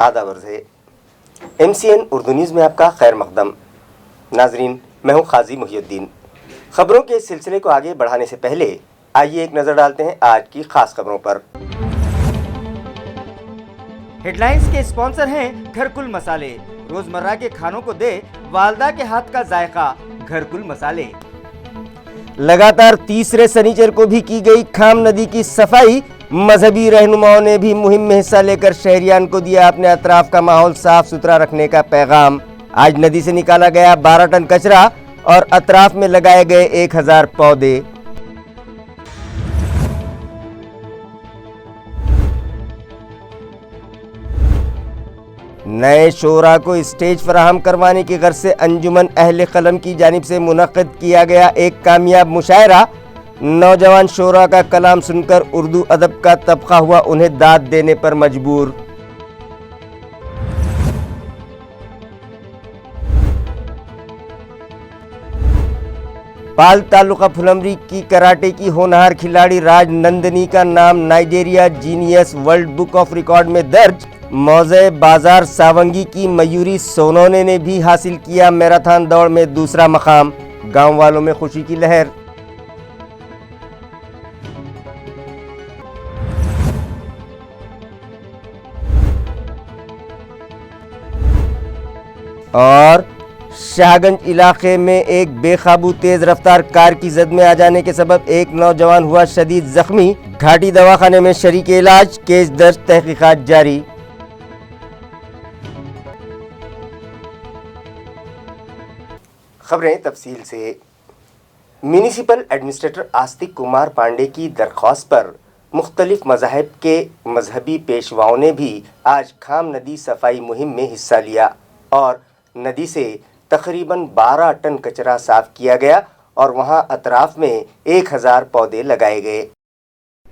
आदाब अर्ज़ है। MCN उर्दू न्यूज़ में आपका खैर मकदम। नाजरीन, मैं हूँ काजी मुहियुद्दीन। खबरों के इस सिलसिले को आगे बढ़ाने से पहले आइए एक नज़र डालते हैं आज की खास खबरों पर। हेडलाइंस के स्पॉन्सर हैं घरकुल मसाले। रोजमर्रा के खानों को दे वालदा के हाथ का जायका, घरकुल मसाले। लगातार तीसरे शनिचर को भी की गई खाम नदी की सफाई। मजहबी रहनुमाओं ने भी मुहिम में हिस्सा लेकर शहरियान को दिया अपने अतराफ का माहौल साफ सुथरा रखने का पैगाम। आज नदी से निकाला गया 12 टन कचरा और अतराफ में लगाए गए 1000 पौधे। नए शोरा को स्टेज फराहम करवाने की गर्ज से अंजुमन अहले कलम की जानिब से मुनक्किद किया गया एक कामयाब मुशायरा। नौजवान शोरा का कलाम सुनकर उर्दू अदब का तबका हुआ उन्हें दाद देने पर मजबूर। पाल तालुका फुलमरी की कराटे की होनहार खिलाड़ी राज नंदनी का नाम Nigeria genius world book of record में दर्ज। मौजे बाजार सावंगी की मयूरी सोनोने ने भी हासिल किया मैराथन दौड़ में दूसरा मकाम। गांव वालों में खुशी की लहर। और शाहगंज इलाके में एक बेकाबू तेज रफ्तार कार की जद में आ जाने के सबब एक नौजवान हुआ शदीद जख्मी। घाटी दवाखाने में शरीक इलाज, केस दर्ज, तहकीकात जारी। खबरें तफसील से। म्यूनिसिपल एडमिनिस्ट्रेटर आस्तिक कुमार पांडे की दरख्वास्त पर मुख्तलिफ मज़ाहिब के मजहबी पेशवाओं ने भी आज खाम नदी सफाई मुहिम में हिस्सा लिया और नदी से तकरीबन 12 टन कचरा साफ किया गया और वहां अतराफ में 1000 पौधे लगाए गए।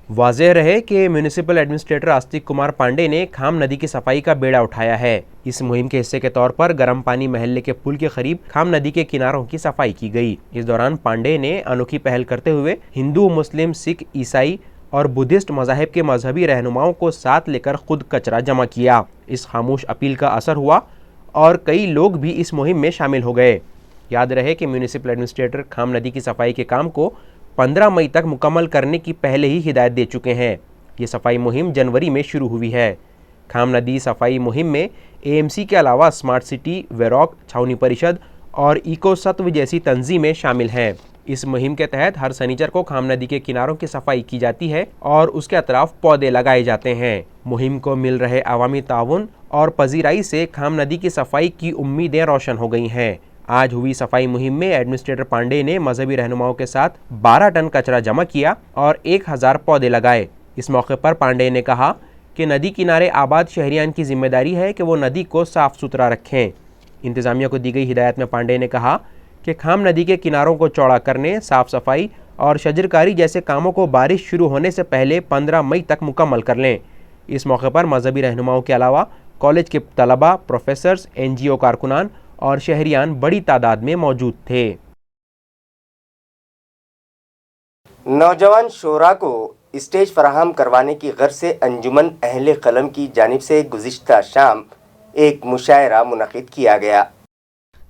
वाज़ेह रहे कि म्यूनिसिपल एडमिनिस्ट्रेटर आस्तिक कुमार पांडे ने खाम नदी की सफाई का बेड़ा उठाया है। इस मुहिम के हिस्से के तौर पर गरम पानी महल्ले के पुल के करीब खाम नदी के किनारों की सफाई की गई। इस दौरान पांडे ने अनोखी पहल करते हुए हिंदू, मुस्लिम, सिख, ईसाई और बुद्धिस्ट मज़ाहिब के मजहबी रहनुमाओं को साथ लेकर खुद कचरा जमा किया। इस खामोश अपील का असर हुआ और कई लोग भी इस मुहिम में शामिल हो गए। याद रहे कि म्यूनिसिपल एडमिनिस्ट्रेटर खाम नदी की सफाई के काम को 15 मई तक मुकम्मल करने की पहले ही हिदायत दे चुके हैं। ये सफाई मुहिम जनवरी में शुरू हुई है। खाम नदी सफाई मुहिम में AMC के अलावा स्मार्ट सिटी, वेरॉक, छावनी परिषद और इको सत्व जैसी तंजीमें शामिल हैं। इस मुहिम के तहत हर शनिचर को खाम नदी के किनारों की सफाई की जाती है और उसके अतराफ पौधे लगाए जाते हैं। मुहिम को मिल रहे अवामी ताउन और पजीराई से खाम नदी की सफाई की उम्मीदें रोशन हो गई हैं। आज हुई सफाई मुहिम में एडमिनिस्ट्रेटर पांडे ने मजहबी रहनुमाओं के साथ 12 टन कचरा जमा किया और 1000 पौधे लगाए। इस मौके पर पांडे ने कहा कि नदी किनारे आबाद शहरियान की जिम्मेदारी है कि वो नदी को साफ सुथरा रखें। इंतजामिया को दी गई हिदायत में पांडे ने कहा कि खाम नदी के किनारों को चौड़ा करने, साफ सफाई और शजरकारी जैसे कामों को बारिश शुरू होने से पहले 15 मई तक मुकम्मल कर लें। इस मौके पर मजहबी रहनुमाओं के अलावा कॉलेज के तलबा, प्रोफेसर्स, NGO कारकुनान और शहरियान बड़ी तादाद में मौजूद थे। नौजवान शोरा को स्टेज फराहम करवाने की गर्ज से अंजुमन अहले कलम की जानिब से गुज़िश्ता शाम एक मुशायरा मुनक़िद किया गया।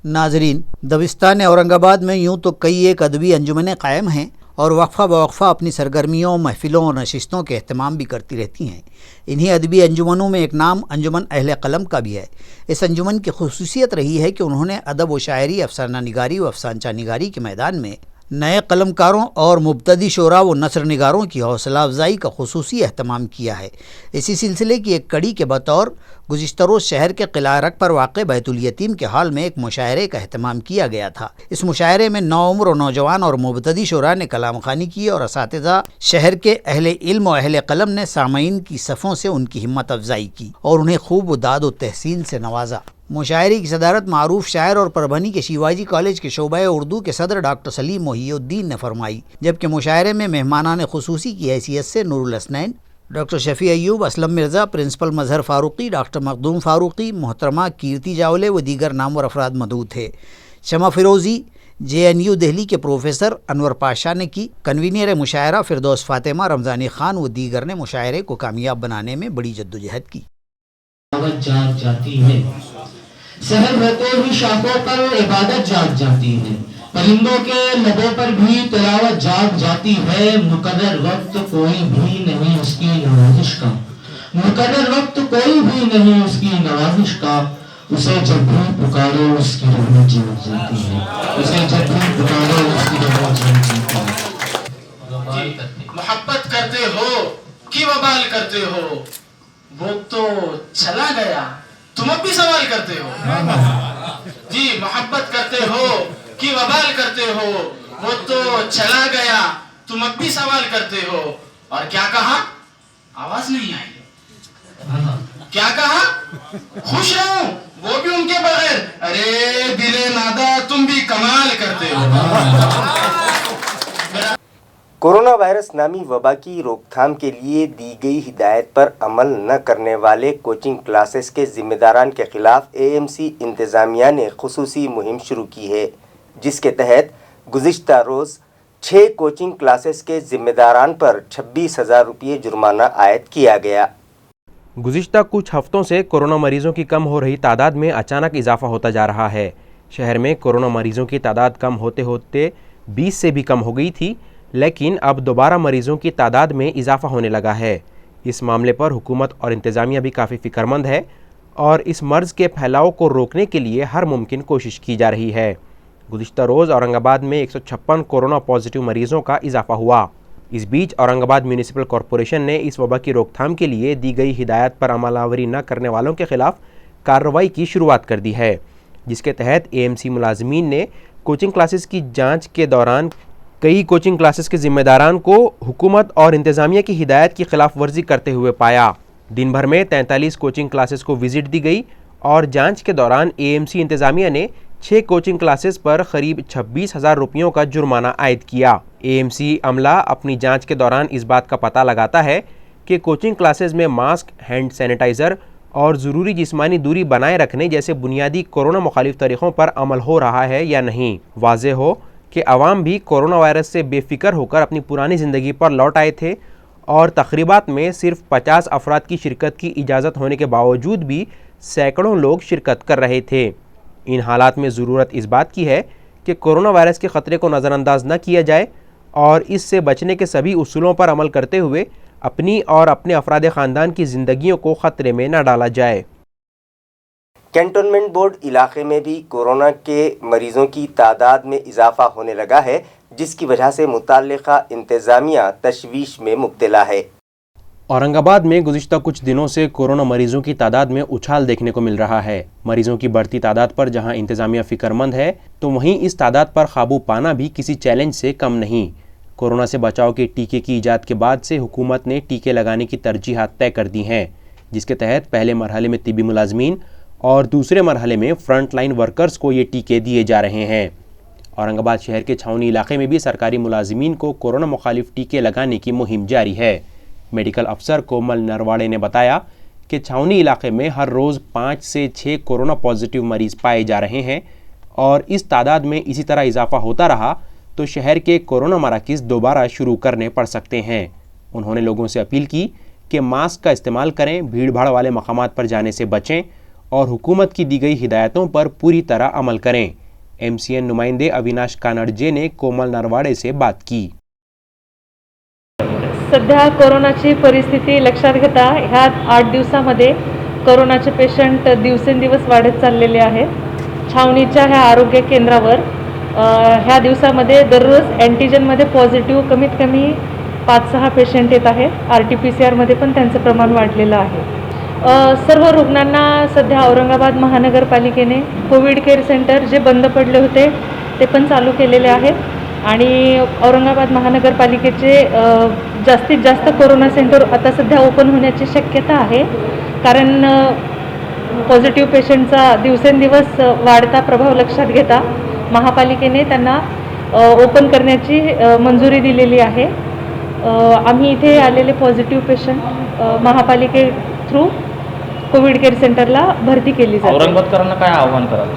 नाजरीन, दबिस्तान औरंगाबाद में यूँ तो कई एक अदबी अंजुमनें कायम हैं और वक्फ़ा बवक्फ़ा अपनी सरगर्मियों, महफ़िलों और नशिस्तों के अहतमाम भी करती रहती हैं। इन्हीं अदबी अंजुमनों में एक नाम अंजुमन अहले कलम का भी है। इस अंजुमन की खुसूसियत रही है कि उन्होंने अदब व शायरी, अफसाना निगारी व अफसानचा निगारी के मैदान में नए कलमकारों और मुब्तदी शोरा व नसर निगारों की हौसला अफजाई का खुसूसी अहतमाम किया है। इसी सिलसिले की एक कड़ी के बतौर गुज़िश्ता रोज़ शहर के किला रक पर वाक़ बैतुल यतीम के हाल में एक मुशायरे का अहतमाम किया गया था। इस मुशायरे में नौउम्र नौजवान और मुब्तदी शोरा ने कलाम ख़ानी की और असातिज़ा शहर के अहले इल्म और अहले कलम ने सामईन की सफ़ों से उनकी हिम्मत अफजाई की और उन्हें खूब दाद व तहसीन से नवाजा। मुशायरे की सदारत मारूफ शायर और परभनी के शिवाजी कॉलेज के शोबा उर्दू के सदर डॉक्टर सलीम मोहियुद्दीन ने फरमाई, जबकि मुशायरे में मेहमानान खुसूसी की हैसियत से नूरुल हसनैन, डॉक्टर शफी अयूब, असलम मिर्ज़ा, प्रिंसिपल मजहर फ़ारूक़ी, डॉक्टर मखदूम फ़ारूक़ी, मोहतरमा कीर्ति जावले व दीगर नामवर अफराद मौजूद थे। शमा फ़िरोज़ी JNU दिल्ली के प्रोफेसर अनवर पाशा ने की। कन्वीनियर मुशायरा फ़िरदौस फ़ातिमा, रमज़ानी ख़ान व दीगर ने मुशायरे को कामयाब बनाने में बड़ी जद्दोजहद की। जाग जाती है, सहर होते ही शाखों पर इबादत जाग जाती है, परिंदों के लबों पर भी तिलावत जाग जाती है। मुकर्रर वक्त कोई भी नहीं उसकी नवाजिश का, मुकर्रर वक्त कोई भी नहीं उसकी नवाजिश का, उसे जब भी पुकारो उसकी रहमत जाग जाती है, उसे जब भी पुकारो उसकी रहमत जाग जाती है। मोहब्बत करते हो कि वबाल करते हो, वो तो चला गया तुम अब भी सवाल करते हो। जी, मोहब्बत करते हो कि वबाल करते हो, वो तो चला गया तुम अब भी सवाल करते हो। और क्या कहा? आवाज नहीं आई। क्या कहा? खुश रहूं वो भी उनके बगैर। अरे दिले नादा तुम भी कमाल करते हो। कोरोना वायरस नामी वबा की रोकथाम के लिए दी गई हिदायत पर अमल न करने वाले कोचिंग क्लासेस के जिम्मेदारान के खिलाफ एएमसी इंतज़ामिया ने खुसूसी मुहिम शुरू की है, जिसके तहत गुज़िश्ता रोज़ 6 कोचिंग क्लासेस के जिम्मेदारान पर 26,000 रुपये जुर्माना आयद किया गया। गुज़िश्ता कुछ हफ्तों से कोरोना मरीजों की कम हो रही तादाद में अचानक इजाफा होता जा रहा है। शहर में कोरोना मरीजों की तादाद कम होते होते 20 से भी कम हो गई थी, लेकिन अब दोबारा मरीजों की तादाद में इजाफा होने लगा है। इस मामले पर हुकूमत और इंतज़ामिया भी काफ़ी फ़िक्रमंद है और इस मर्ज़ के फैलाव को रोकने के लिए हर मुमकिन कोशिश की जा रही है। गुज़िश्ता रोज़ औरंगाबाद में 156 कोरोना पॉजिटिव मरीज़ों का इजाफा हुआ। इस बीच औरंगाबाद म्यूनिसिपल कॉरपोरेशन ने इस वबा की रोकथाम के लिए दी गई हिदायत पर अमलावरी न करने वालों के खिलाफ कार्रवाई की शुरुआत कर दी है, जिसके तहत एएमसी मुलाजमीन ने कोचिंग क्लासेस की जांच के दौरान कई कोचिंग क्लासेस के जिम्मेदारान को हुकूमत और इंतज़ामिया की हिदायत की खिलाफ वर्जी करते हुए पाया। दिन भर में 43 कोचिंग क्लासेस को विजिट दी गई और जांच के दौरान एएमसी इंतज़ामिया ने 6 कोचिंग क्लासेस पर करीब 26,000 रुपयों का जुर्माना आयद किया। एएमसी अमला अपनी जांच के दौरान इस बात का पता लगाता है कि कोचिंग क्लासेस में मास्क, हैंड सैनिटाइज़र और ज़रूरी जिस्मानी दूरी बनाए रखने जैसे बुनियादी कोरोना मुखालिफ तरीक़ों पर अमल हो रहा है या नहीं। वाज़ेह हो कि अवाम भी कोरोना वायरस से बेफिक्र होकर अपनी पुरानी ज़िंदगी पर लौट आए थे और तकरीबात में सिर्फ 50 अफराद की शिरकत की इजाज़त होने के बावजूद भी सैकड़ों लोग शिरकत कर रहे थे। इन हालात में ज़रूरत इस बात की है कि कोरोना वायरस के ख़तरे को नज़रअंदाज न किया जाए और इससे बचने के सभी उसूलों पर अमल करते हुए अपनी और अपने अफराद ख़ानदान की ज़िंदगियों को ख़तरे में न डाला जाए। कैंटोनमेंट बोर्ड इलाके में भी कोरोना के मरीजों की तादाद में इजाफा होने लगा है, जिसकी वजह से मुताल्लिका इंतज़ामिया तशवीश में मुब्तला है। औरंगाबाद में गुज़िश्ता कुछ दिनों से कोरोना मरीजों की तादाद में उछाल देखने को मिल रहा है। मरीजों की बढ़ती तादाद पर जहां इंतज़ामिया फ़िक्रमंद है, तो वहीं इस तादाद पर काबू पाना भी किसी चैलेंज से कम नहीं। कोरोना से बचाव के टीके की ईजाद के बाद से हुकूमत ने टीके लगाने की तरजीहात तय कर दी हैं, जिसके तहत पहले मरहले में तिब्बी मुलाजमीन और दूसरे मरहले में फ्रंट लाइन वर्कर्स को ये टीके दिए जा रहे हैं। औरंगाबाद शहर के छावनी इलाके में भी सरकारी मुलाजमीन को कोरोना मुखालिफ टीके लगाने की मुहिम जारी है। मेडिकल अफसर कोमल नरवाड़े ने बताया कि छावनी इलाके में हर रोज़ 5 से 6 कोरोना पॉजिटिव मरीज़ पाए जा रहे हैं और इस तादाद में इसी तरह इजाफा होता रहा तो शहर के कोरोना मराकिज़ दोबारा शुरू करने पड़ सकते हैं। उन्होंने लोगों से अपील की कि मास्क का इस्तेमाल करें, भीड़ भाड़ वाले मकामात पर जाने से बचें और हुकूमत की दी गई हिदायतों पर पूरी तरह अमल करें। MCN नुमाइंदे अविनाश कानडजे ने कोमल नरवाडे से बात की। सध्या कोरोनाची परिस्थिती लक्षात घेता ह्या 8 दिवसामध्ये कोरोनाचे पेशंट दिवसेंदिवस वाढत चाललेले आहेत। छावणीच्या ह्या आरोग्य केंद्रावर ह्या दिवसामध्ये दररोज अँटीजनमध्ये पॉझिटिव्ह कमीत कमी 5-6 पेशंट येत आहेत। RT-PCR मध्ये पण त्यांचं प्रमाण वाढलेलं आहे। सर्व रुग्णांना सध्या औरंगाबाद महानगरपालिकेने कोविड केअर सेंटर जे बंद पडले होते ते पण चालू केलेले आहेत आणि औरंगाबाद महानगरपालिकेचे जास्तीत जास्त कोरोना सेंटर आता सध्या ओपन होण्याची शक्यता आहे, कारण पॉझिटिव्ह पेशंटचा दिवसेंदिवस वाढता प्रभाव लक्षात घेता महापालिकेने त्यांना ओपन करण्याची मंजुरी दिलेली आहे। आम्ही इथे आलेले पॉझिटिव्ह पेशंट महापालिके थ्रू कोविड केअर सेंटरला भरती केली जाते। औरंगाबादकरांना काय आव्हान कराल?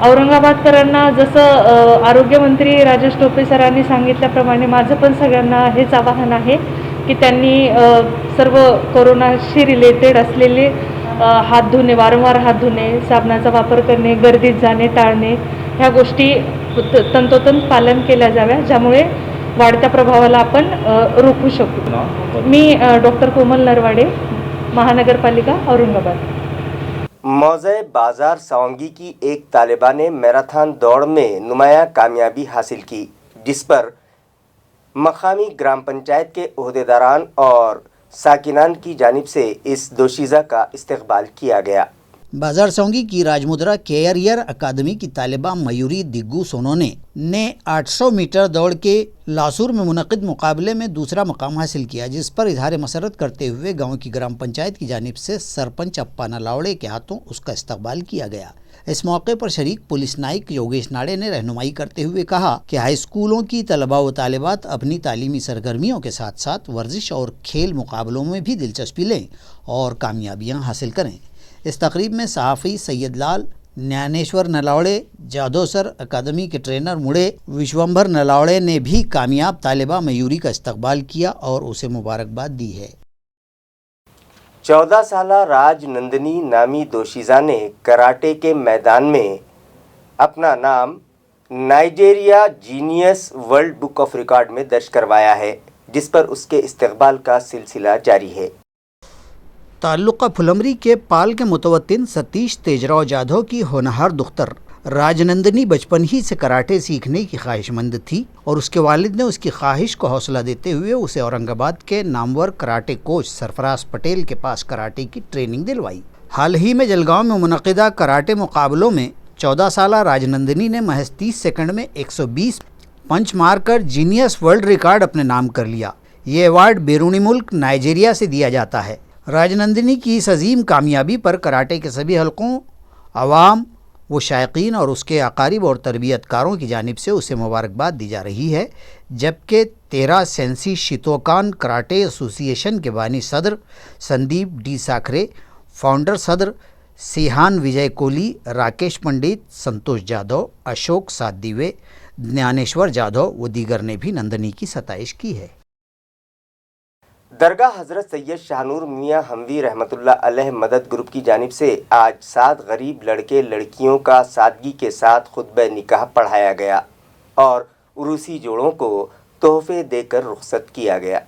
औरंगाबादकरांना जसं आरोग्यमंत्री राजेश टोपे सरांनी सांगितल्याप्रमाणे माझं पण सगळ्यांना हेच आवाहन आहे की त्यांनी सर्व कोरोनाशी रिलेटेड असलेले हात धुणे, वारंवार हात धुणे, साबणाचा वापर करणे, गर्दीत जाणे टाळणे, ह्या गोष्टी तंतोतंत पालन केल्या जाव्या, ज्यामुळे वाढत्या प्रभावाला आपण रोखू शकू. मी डॉक्टर कोमल नरवाडे, महानगरपालिका औरंगाबाद. मौज़े बाजार सावंगी की एक तालिबा ने मैराथन दौड़ में नुमायां कामयाबी हासिल की, जिस पर मकामी ग्राम पंचायत के ओहदेदारान और साकिनान की जानिब से इस दोशीज़ा का इस्तकबाल किया गया. बाजार सौंगी की राजमुद्रा कैरियर अकादमी की तालिबा मयूरी दिग्गू सोनोने ने 800 मीटर दौड़ के लासूर में मुनक़िद मुकाबले में दूसरा मकाम हासिल किया, जिस पर इजहार मसरत करते हुए गांव की ग्राम पंचायत की जानिब से सरपंच अप्पा नलावड़े के हाथों उसका इस्तकबाल किया गया. इस मौके पर शरीक पुलिस नायक योगेश नाड़े ने रहनुमाई करते हुए कहा कि हाई स्कूलों की तलबा व तालिबात अपनी तालीमी सरगर्मियों के साथ साथ वर्जिश और खेल मुकाबलों में भी दिलचस्पी लें और कामयाबियाँ हासिल करें. इस तकरीब में सहाफ़ी सैयद लाल, ज्ञानेश्वर नलावड़े, जादव सर अकादमी के ट्रेनर मुड़े विश्वंभर नलावड़े ने भी कामयाब तालिबा मयूरी का इस्तकबाल किया और उसे मुबारकबाद दी है. 14 साला राज नंदनी नामी दोशीज़ा ने कराटे के मैदान में अपना नाम Nigeria genius world book of record में दर्ज करवाया है, जिस पर उसके इस्तकबाल का सिलसिला जारी है. ताल्लुका फुलमरी के पाल के मुतवत्तिन सतीश तेजराव जाधव की होनहार दुख्तर राजनंदनी बचपन ही से कराटे सीखने की ख्वाहिशमंद थी और उसके वालिद ने उसकी ख्वाहिश को हौसला देते हुए उसे औरंगाबाद के नामवर कराटे कोच सरफराज पटेल के पास कराटे की ट्रेनिंग दिलवाई. हाल ही में जलगांव में मुनक़िदा कराटे मुकाबलों में 14 साला राजनंदनी ने महज 30 सेकंड में 120 पंच मारकर जीनियस वर्ल्ड रिकॉर्ड अपने नाम कर लिया. ये अवार्ड बैरूनी मुल्क नाइजीरिया से दिया जाता है. राजनंदनी की इस अजीम कामयाबी पर कराटे के सभी हलकों, अवाम व शायकीन और उसके अकारिब और तरबियतकारों की जानिब से उसे मुबारकबाद दी जा रही है, जबकि 13 सेंसी शितोकान कराटे एसोसिएशन के बानी सदर संदीप डी साखरे, फाउंडर सदर सिहान विजय कोहली, राकेश पंडित, संतोष जाधव, अशोक सादिवे, ज्ञानेश्वर जाधव व दीगर ने भी नंदनी की सताइश की है. दरगाह हज़रत सैयद शाहनूर मियाँ हमवी रहमतुल्लाह अलैह मदद ग्रुप की जानिब से आज 7 गरीब लड़के लड़कियों का सादगी के साथ खुतबे निकाह पढ़ाया गया और उरूसी जोड़ों को तोहफे देकर रुखसत किया गया.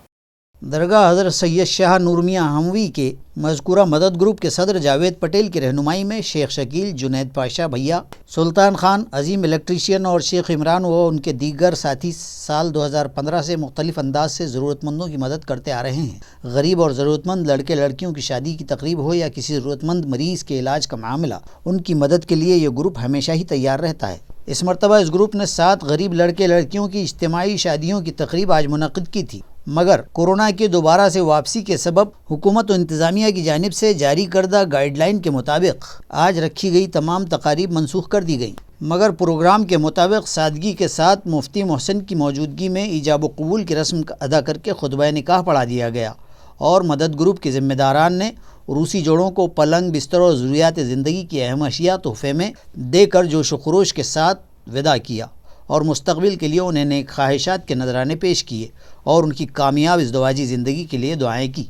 दरगाह हज़रत सैयद शाह नूर मियाँ हमवी के मज़कूरा मदद ग्रुप के सदर जावेद पटेल की रहनुमाई में शेख शकील, जुनैद पाशा भैया, सुल्तान खान, अजीम इलेक्ट्रीशियन और शेख इमरान व उनके दीगर साथी साल 2015 से मुख्तलिफ अंदाज से ज़रूरतमंदों की मदद करते आ रहे हैं. गरीब और ज़रूरतमंद लड़के लड़कियों की शादी की तकरीब हो या किसी ज़रूरतमंद मरीज़ के इलाज का मामला, उनकी मदद के लिए ये ग्रुप हमेशा ही तैयार रहता है. इस मरतबा इस ग्रुप ने 7 गरीब लड़के लड़कियों की इज्तिमाई शादियों की तकरीब आज मुनक़िद की थी, मगर कोरोना के दोबारा से वापसी के सबब हुकूमत व इंतज़ामिया की जानिब से जारी करदा गाइडलाइन के मुताबिक आज रखी गई तमाम तकारीब मनसूख कर दी गई, मगर प्रोग्राम के मुताबिक सादगी के साथ मुफ्ती मोहसिन की मौजूदगी में ईजाब व कबूल की रस्म अदा करके खुतबा निकाह पढ़ा दिया गया और मदद ग्रुप के ज़िम्मेदारान ने रूसी जोड़ों को पलंग, बिस्तर और ज़रूरियात ज़िंदगी की अहम अशिया तोहफे में देकर जोश व खरोश के साथ विदा किया और मुस्तकबिल के लिए उन्हें नेक ख्वाहिशात के नजराने पेश किए और उनकी कामयाब इज़दवाजी ज़िंदगी के लिए दुआएं की.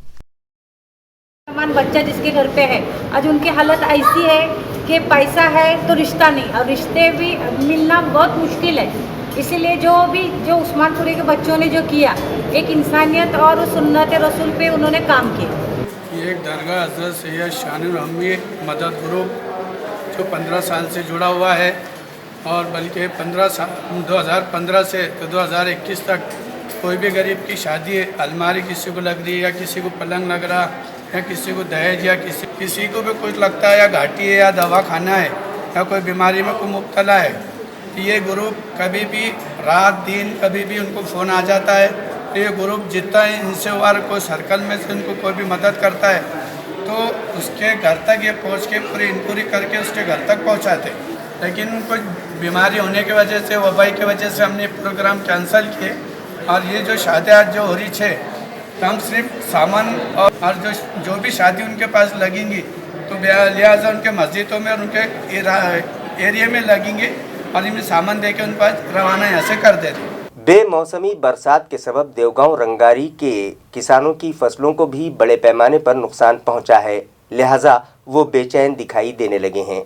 बच्चा जिसके घर पे है, आज उनकी हालत ऐसी है कि पैसा है तो रिश्ता नहीं, और रिश्ते भी मिलना बहुत मुश्किल है. इसीलिए जो उस्मानपुरी के बच्चों ने जो किया, एक इंसानियत और सुन्नत रसूल पे उन्होंने काम किया. ये एक दरगाह हज़रत सैयद शाहनूर हमवी मदद ग्रुप जो 15 साल से जुड़ा हुआ है और बल्कि 2015 से तो 2021 तक कोई भी गरीब की शादी है, अलमारी किसी को लग रही है या किसी को पलंग लग रहा या किसी को दहेज या किसी को भी कुछ लगता है या घाटी है या दवा खाना है या कोई बीमारी में कोई मुब्तला है, तो ये ग्रुप कभी भी रात दिन कभी भी उनको फ़ोन आ जाता है. तो ये ग्रुप जितना है इनसे वार कोई सर्कल में से उनको कोई भी मदद करता है तो उसके घर तक ये पहुँच के पूरी इंक्वायरी करके उसके घर तक पहुँचाते. लेकिन कुछ बीमारी होने की वजह से, वबाई की वजह से हमने प्रोग्राम कैंसिल किए और ये जो शादियात जो हो रही है तो हम सिर्फ सामान और जो भी शादी उनके पास लगेंगी तो लिहाजा उनके मस्जिदों में और उनके एरिया में लगेंगे और इनमें सामान दे के उन पास रवाना यहाँ से कर देते. बेमौसमी बरसात के सबब देवगांव रंगारी के किसानों की फसलों को भी बड़े पैमाने पर नुकसान पहुंचा है, लिहाजा वो बेचैन दिखाई देने लगे हैं।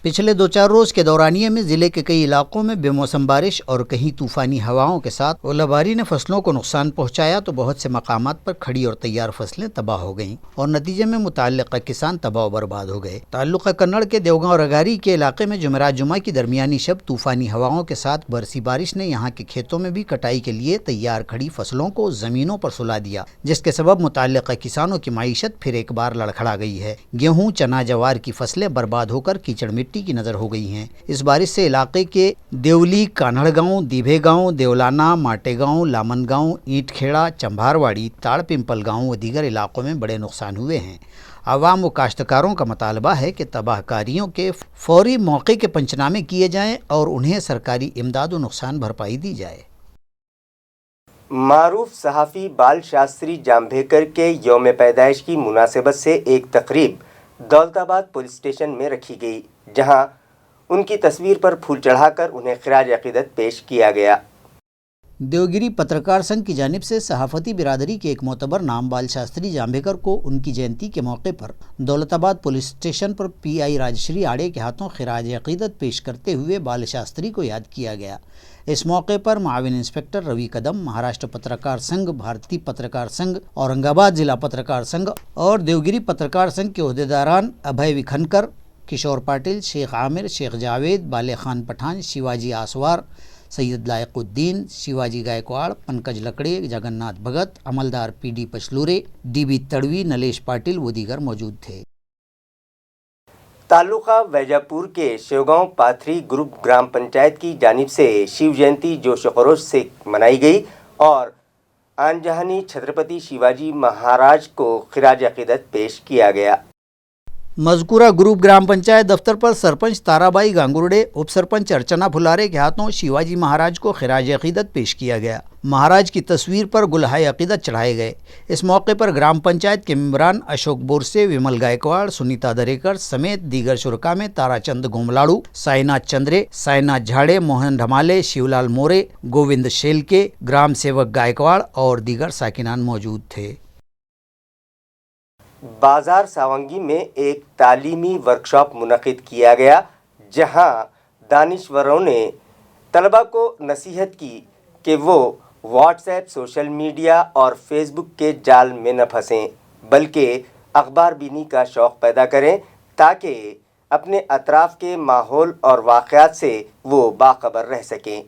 पिछले 2-4 रोज के दौरानिए में ज़िले के कई इलाकों में बेमौसम बारिश और कहीं तूफ़ानी हवाओं के साथ ओलाबारी ने फसलों को नुकसान पहुंचाया तो बहुत से मकामात पर खड़ी और तैयार फसलें तबाह हो गईं और नतीजे में मुतल्लिक़ा किसान तबाह बर्बाद हो गए। ताल्लुक़ कन्नड़ के देवगांव रगारी के इलाके में जुमेरात जुमा की दरमियानी शब तूफ़ानी हवाओं के साथ बरसी बारिश ने यहाँ के खेतों में भी कटाई के लिए तैयार खड़ी फसलों को ज़मीनों पर सुला दिया, जिसके सबब मुतल्लिक़ा किसानों की माईशत फिर एक बार लड़खड़ा गई है। गेहूँ, चना, जवार की फसलें बर्बाद होकर कीचड़ मिट्टी की नज़र हो गई हैं। इस बारिश से इलाके के देवली, कान्हड़ गांव, दीभे गांव, देवलाना, माटे गांव, लामन गांव, ईंट खेड़ा, चंभारवाड़ी, ताड़ पिंपल गांव व दीगर इलाकों में बड़े नुकसान हुए हैं। आवाम व काश्तकारों का मुतालबा है कि तबाहकारियों के फौरी मौके के पंचनामे किए जाएं और उन्हें सरकारी इमदाद व नुकसान भरपाई दी जाए। मारूफ सहाफ़ी बाल शास्त्री जाम्भेकर के यौम पैदाइश की मुनासिबत से एक तकरीब दौलताबाद पुलिस स्टेशन में रखी गई, जहां उनकी तस्वीर पर फूल चढ़ाकर उन्हें खिराज अक़ीदत पेश किया गया। देवगिरी पत्रकार संघ की जानिब से सहाफ़ती बिरादरी के एक मोतबर नाम बाल शास्त्री जाम्भेकर को उनकी जयंती के मौके पर दौलताबाद पुलिस स्टेशन पर PI राजश्री आड़े के हाथों खिराज अक़ीदत पेश करते हुए बाल शास्त्री को याद किया गया। इस मौके पर माविन इंस्पेक्टर रवि कदम, महाराष्ट्र पत्रकार संघ, भारतीय पत्रकार संघ, औरंगाबाद जिला पत्रकार संघ और देवगिरी पत्रकार संघ के ओहदेदारान अभय विखनकर, किशोर पाटिल, शेख आमिर, शेख जावेद, बाले खान पठान, शिवाजी आसवार, सैयद लायकुद्दीन, शिवाजी गायकवाड़, पंकज लकड़े, जगन्नाथ भगत, अमलदार PD पचलूरे, DB तड़वी, नलेश पाटिल व दीगर मौजूद थे। तालुका वैजापुर के शिवगांव पाथरी ग्रुप ग्राम पंचायत की जानिब से शिव जयंती जोश खरोश से मनाई गई और आनजहानी छत्रपति शिवाजी महाराज को खिराज अक़ीदत पेश किया गया। मज़कूरा ग्रुप ग्राम पंचायत दफ्तर पर सरपंच ताराबाई गांगुर्डे, उप सरपंच अर्चना फुलारे के हाथों शिवाजी महाराज को खिराज अक़ीदत पेश किया गया। महाराज की तस्वीर पर गुलहाए अक़ीदत चढ़ाए गए। इस मौके पर ग्राम पंचायत के मेंबरान अशोक बोरसे, विमल गायकवाड़, सुनीता दरेकर समेत दीगर शुरका में ताराचंद गोमलाड़ू, साईनाथ चंद्रे, साईनाथ झाड़े, मोहन ढमाले, शिवलाल मोरे, गोविंद शेलके, ग्राम सेवक गायकवाड़ और दीगर साकिनान मौजूद थे। बाजार सावंगी में एक तालीमी वर्कशॉप मुनक़िद किया गया, जहां दानिश्वरों ने तलबा को नसीहत की कि वो व्हाट्सएप, सोशल मीडिया और फेसबुक के जाल में न फंसें, बल्कि अखबार बीनी का शौक़ पैदा करें ताकि अपने अतराफ़ के माहौल और वाक़यात से वो बाखबर रह सकें।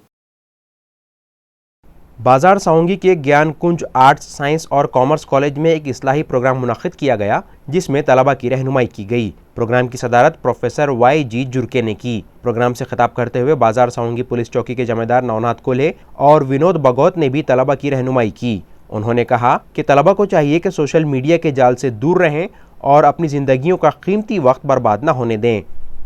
बाजार सावंगी के ज्ञान कुंज आर्ट्स, साइंस और कॉमर्स कॉलेज में एक इस्लाही प्रोग्राम मुनक़िद किया गया, जिसमें तलबा की रहनुमाई की गई। प्रोग्राम की सदारत प्रोफेसर YG जुर्के ने की। प्रोग्राम से खिताब करते हुए बाजार सावंगी पुलिस चौकी के जमेदार नवनाथ कोल्हे और विनोद बगौत ने भी तलबा की रहनुमाई की। उन्होंने कहा कि तलबा को चाहिए कि सोशल मीडिया के जाल से दूर रहें और अपनी ज़िंदगियों का कीमती वक्त बर्बाद न होने दें।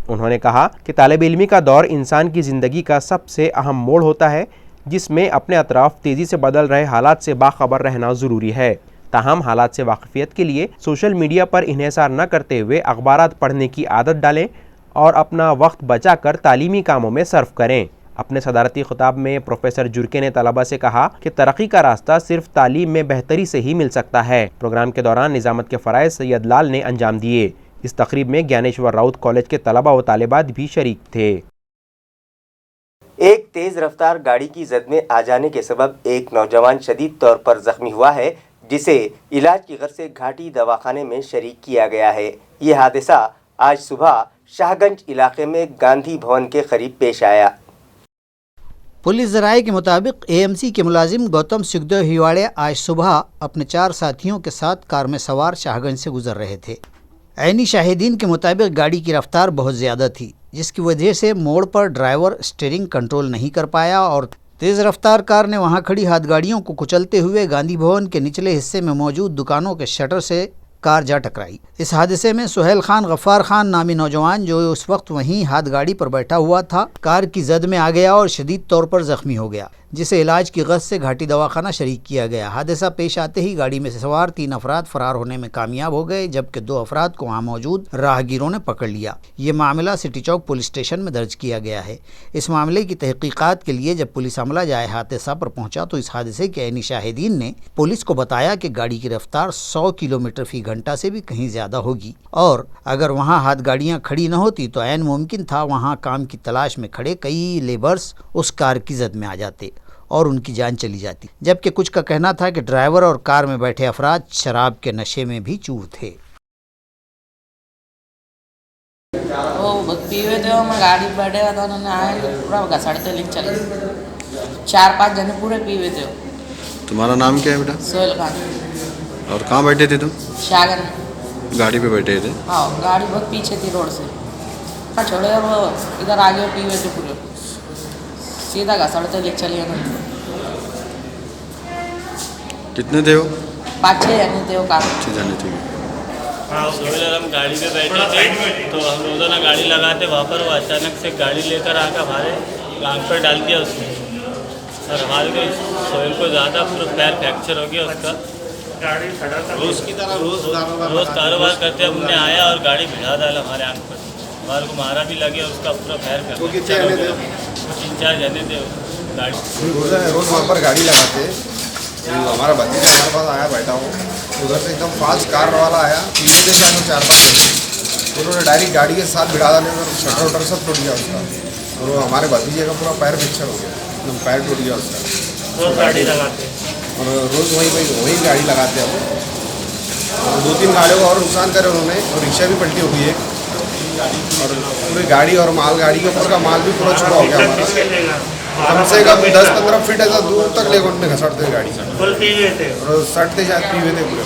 उन्होंने कहा कि तालिब इल्मी का दौर इंसान की ज़िंदगी का सबसे अहम मोड़ होता है, जिसमें अपने अतराफ़ तेज़ी से बदल रहे हालात से बाखबर रहना ज़रूरी है। ताहम हालात से वाक़फ़ियत के लिए सोशल मीडिया पर इन्हिसार न करते हुए अखबारात पढ़ने की आदत डालें और अपना वक्त बचाकर तालीमी कामों में सर्फ करें। अपने सदारती खिताब में प्रोफेसर जुर्के ने तलबा से कहा कि तरक्की का रास्ता सिर्फ तालीम में बेहतरी से ही मिल सकता है। प्रोग्राम के दौरान निज़ामत के फ़राइज़ सैयद लाल ने अंजाम दिए। इस तकरीब में ज्ञानेश्वर राउत कॉलेज के तलबा व तालिबात भी शरीक थे। एक तेज़ रफ्तार गाड़ी की जद में आ जाने के सबब एक नौजवान शदीद तौर पर ज़ख्मी हुआ है, जिसे इलाज की गर्ज से घाटी दवाखाने में शरीक किया गया है। ये हादसा आज सुबह शाहगंज इलाके में गांधी भवन के करीब पेश आया। पुलिस ज़राए के मुताबिक AMC के मुलाजिम गौतम सुखदेव हिवाड़े आज सुबह अपने 4 साथियों के साथ कार में सवार शाहगंज से गुजर रहे थे। ऐनी शाहिदीन के मुताबिक गाड़ी की रफ्तार बहुत ज़्यादा थी, जिसकी वजह से मोड़ पर ड्राइवर स्टीयरिंग कंट्रोल नहीं कर पाया और तेज़ रफ्तार कार ने वहां खड़ी हाथ गाड़ियों को कुचलते हुए गांधी भवन के निचले हिस्से में मौजूद दुकानों के शटर से कार जा टकराई। इस हादसे में सुहेल खान गफ्फार खान नामी नौजवान, जो उस वक्त वहीं हाथ गाड़ी पर बैठा हुआ था, कार की जद में आ गया और शदीद तौर पर जख्मी हो गया। जिसे इलाज की गरज से घाटी दवाखाना शरीक किया गया। हादसा पेश आते ही गाड़ी में से सवार 3 अफराद फरार होने में कामयाब हो गए, जबकि 2 अफराद को वहाँ मौजूद राहगीरों ने पकड़ लिया। ये मामला सिटी चौक पुलिस स्टेशन में दर्ज किया गया है। इस मामले की तहकीकात के लिए जब पुलिस अमला जाए हादसा पर पहुंचा तो इस हादसे के ऐनी शाहिदीन ने पुलिस को बताया कि गाड़ी की रफ्तार 100 किलोमीटर फी घंटा से भी कहीं ज्यादा होगी और अगर वहाँ हाथ गाड़ियाँ खड़ी न होती तो ऐन मुमकिन था वहाँ काम की तलाश में खड़े कई लेबर्स उस कार की जद में आ जाते और उनकी जान चली जाती। जबकि कुछ का कहना था कि ड्राइवर और कार में बैठे अफराद शराब के नशे में भी चूर थे। वो पीवे थे, मैं गाड़ी में बैठे था, उन्होंने आए पूरा घसड़ते लेके चले। 4-5 जने पूरे पीवे थे। तुम्हारा नाम क्या है बेटा? सोहेल खान। और कहाँ बैठे थे तुम? शागर में। गाड़ी पे बैठे थे? हाँ, गाड़ी बहुत पीछे थी रोड से। हाँ, छोड़े और वो इधर आगे पीवे थे पूरे, सीधा घसड़ते लेके चले गए। कितने थे वो? 5-6 जने थे वो कार। 6 जने थे। हाँ, हम गाड़ी पे बैठे थे तो हम लोगों ने गाड़ी लगाते वहाँ पर वो अचानक से गाड़ी लेकर आकर हमारे आँख पर डाल दिया उसने और हमारे को सोहेल को ज़्यादा पूरा पैर फ्रैक्चर हो गया उसका। रोज़ की तरह रोज़ कारोबार करते हमने आया और गाड़ी भिड़ा डाला हमारे आँख पर, हमारे को मारा भी लगे, उसका पूरा पैर फ्रैक्चर हो गया। 3-4 जने थे गाड़ी। रोज़ वहाँ पर गाड़ी लगाते, हमारा भतीजा हमारे पास आया बैठा हो, उधर से एकदम फास्ट कार वाला आया, पीछे से 4-5 जने, उन्होंने डायरेक्ट गाड़ी के साथ भिड़ा डाले और शटर वटर सब टूट गया उसका और हमारे भतीजे का पूरा पैर फ्रैक्चर हो गया, एकदम पैर टूट गया उसका। रोज़ गाड़ी लगाते और रोज़ वही गाड़ी लगाते हैं और 2-3 गाड़ियों को और नुकसान करे उन्होंने और रिक्शा भी पलटी हो गई है और पूरी गाड़ी और माल गाड़ी के ऊपर का माल भी पूरा छुपा हो गया हमारा। कम से कम 10-15 फीट ऐसा दूर तक ले उन्होंने घसड़ते गाड़ी और सटते शायद पीवे थे पूरे।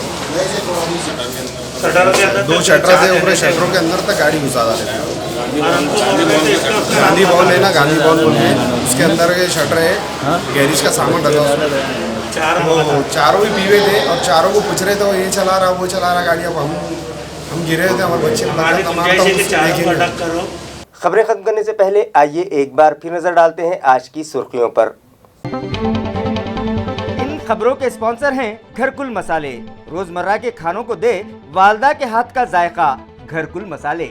2 शटर थे, पूरे शटरों के अंदर तक गाड़ी घुसा डाले थे। गांधी भवन है ना, गांधी भवन बोल के उसके अंदर के शटर है, गैरेज का सामान रखा। चारों भी पीवे थे और चारों को पूछ रहे थे ये चला रहा वो चला रहा गाड़ी। अब हम गिरे थे, हमारे बच्चे। खबरें खत्म करने से पहले आइए एक बार फिर नजर डालते हैं आज की सुर्खियों पर। इन खबरों के स्पॉन्सर हैं घरकुल मसाले। रोजमर्रा के खानों को दे वालदा के हाथ का जायका, घरकुल मसाले।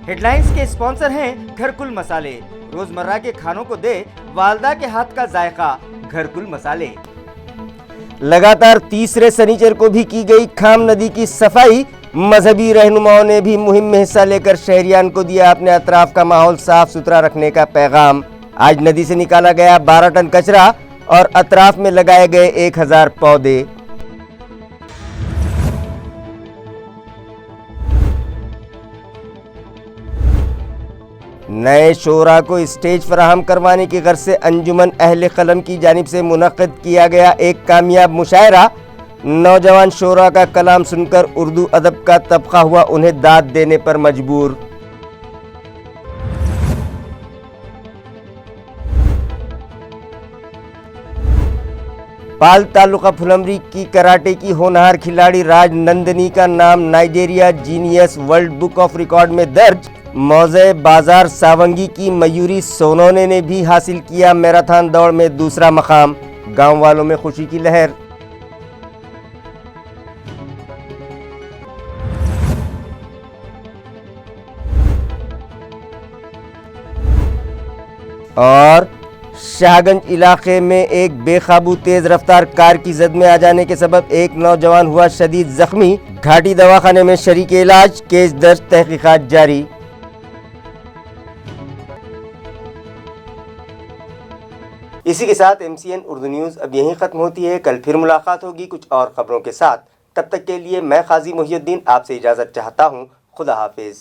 हेडलाइंस के स्पॉन्सर हैं घरकुल मसाले। रोजमर्रा के खानों को दे वालदा के हाथ का जायका, घरकुल मसाले। लगातार तीसरे शनिचर को भी की गई खाम नदी की सफाई। मजहबी रहनुमाओं ने भी मुहिम में हिस्सा लेकर शहरियान को दिया अपने अतराफ का माहौल साफ सुथरा रखने का पैगाम। आज नदी से निकाला गया 12 टन कचरा और अतराफ में लगाए गए 1000 पौधे। नए शोरा को स्टेज फराहम करवाने की गर्ज से अंजुमन अहले कलम की जानिब से मुनक्किद किया गया एक कामयाब मुशायरा। नौजवान शोरा का कलाम सुनकर उर्दू अदब का तबका हुआ उन्हें दाद देने पर मजबूर। पाल तालुका फुलमरी की कराटे की होनहार खिलाड़ी राज नंदनी का नाम Nigeria genius world book of record में दर्ज। मौजे बाजार सावंगी की मयूरी सोनोने ने भी हासिल किया मैराथन दौड़ में दूसरा मकाम। गांव वालों में खुशी की लहर। और शाहगंज इलाके में एक बेकाबू तेज रफ्तार कार की जद में आ जाने के सबब एक नौजवान हुआ शदीद जख्मी। घाटी दवाखाने में शरीक इलाज, केस दर्ज, तहकीकात जारी। इसी के साथ MCN उर्दू न्यूज़ अब यहीं ख़त्म होती है। कल फिर मुलाकात होगी कुछ और खबरों के साथ। तब तक के लिए मैं काजी मोहिउद्दीन आपसे इजाज़त चाहता हूँ। खुदा हाफिज़।